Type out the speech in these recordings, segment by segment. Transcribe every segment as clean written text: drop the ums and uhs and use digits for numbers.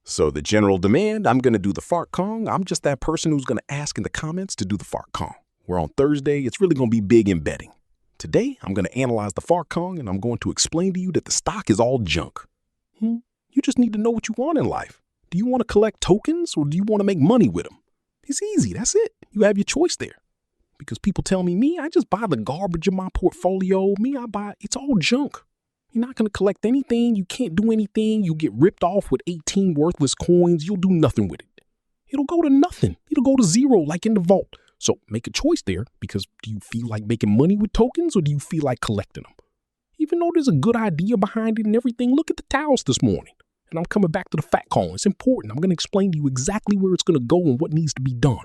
So the general demand, I'm going to do the fart Kong. I'm just that person who's going to ask in the comments to do the fart Kong. We're on Thursday. It's really going to be big in betting. Today, I'm going to analyze the fart Kong, and I'm going to explain to you that the stock is all junk. You just need to know what you want in life. Do you want to collect tokens or do you want to make money with them? It's easy. That's it. You have your choice there. Because people tell me, I just buy the garbage in my portfolio. It's all junk. You're not going to collect anything. You can't do anything. You'll get ripped off with 18 worthless coins. You'll do nothing with it. It'll go to nothing. It'll go to zero like in the vault. So make a choice there, because do you feel like making money with tokens or do you feel like collecting them? Even though there's a good idea behind it and everything, look at the towels this morning. And I'm coming back to the fat coin. It's important. I'm going to explain to you exactly where it's going to go and what needs to be done.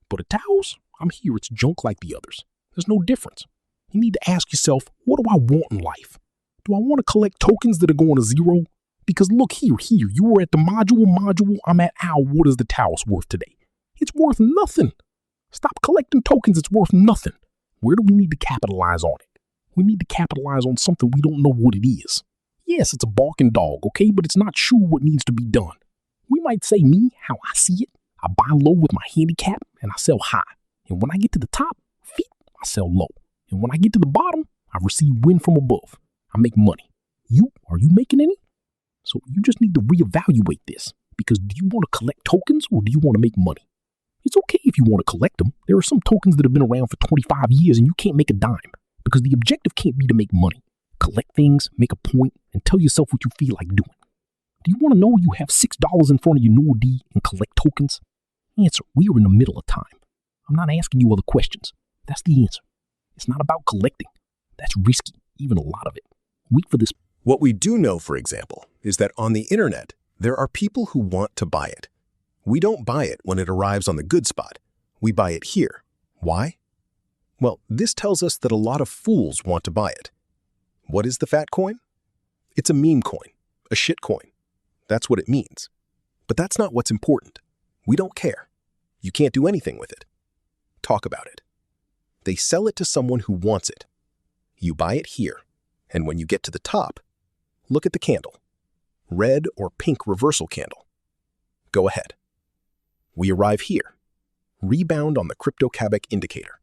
But the towels, I'm here. It's junk like the others. There's no difference. You need to ask yourself, what do I want in life? Do I want to collect tokens that are going to zero? Because look here, you were at the module. I'm at owl. What is the towels worth today? It's worth nothing. Stop collecting tokens. It's worth nothing. Where do we need to capitalize on it? We need to capitalize on something we don't know what it is. Yes, it's a barking dog, okay, but it's not sure what needs to be done. We might say how I see it. I buy low with my handicap and I sell high. And when I get to the top, I sell low. And when I get to the bottom, I receive win from above. I make money. Are you making any? So you just need to reevaluate this, because do you want to collect tokens or do you want to make money? It's okay if you want to collect them. There are some tokens that have been around for 25 years and you can't make a dime, because the objective can't be to make money. Collect things, make a point, and tell yourself what you feel like doing. Do you want to know you have $6 in front of your new D and collect tokens? Answer, we are in the middle of time. I'm not asking you other questions. That's the answer. It's not about collecting. That's risky, even a lot of it. Wait for this. What we do know, for example, is that on the internet, there are people who want to buy it. We don't buy it when it arrives on the good spot. We buy it here. Why? Well, this tells us that a lot of fools want to buy it. What is the fat coin? It's a meme coin, a shit coin. That's what it means. But that's not what's important. We don't care. You can't do anything with it. Talk about it. They sell it to someone who wants it. You buy it here, and when you get to the top, look at the candle. Red or pink reversal candle. Go ahead. We arrive here. Rebound on the Crypto-Quebec indicator.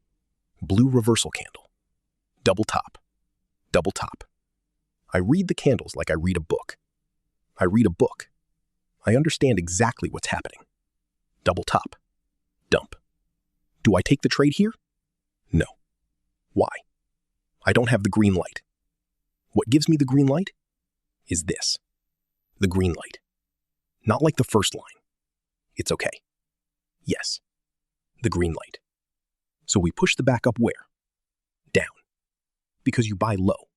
Blue reversal candle. Double top. Double top. I read the candles like I read a book. I read a book. I understand exactly what's happening. Double top. Dump. Do I take the trade here? No. Why? I don't have the green light. What gives me the green light is this. The green light. Not like the first line. It's okay. Yes. The green light. So we push the back up where? Down. Because you buy low.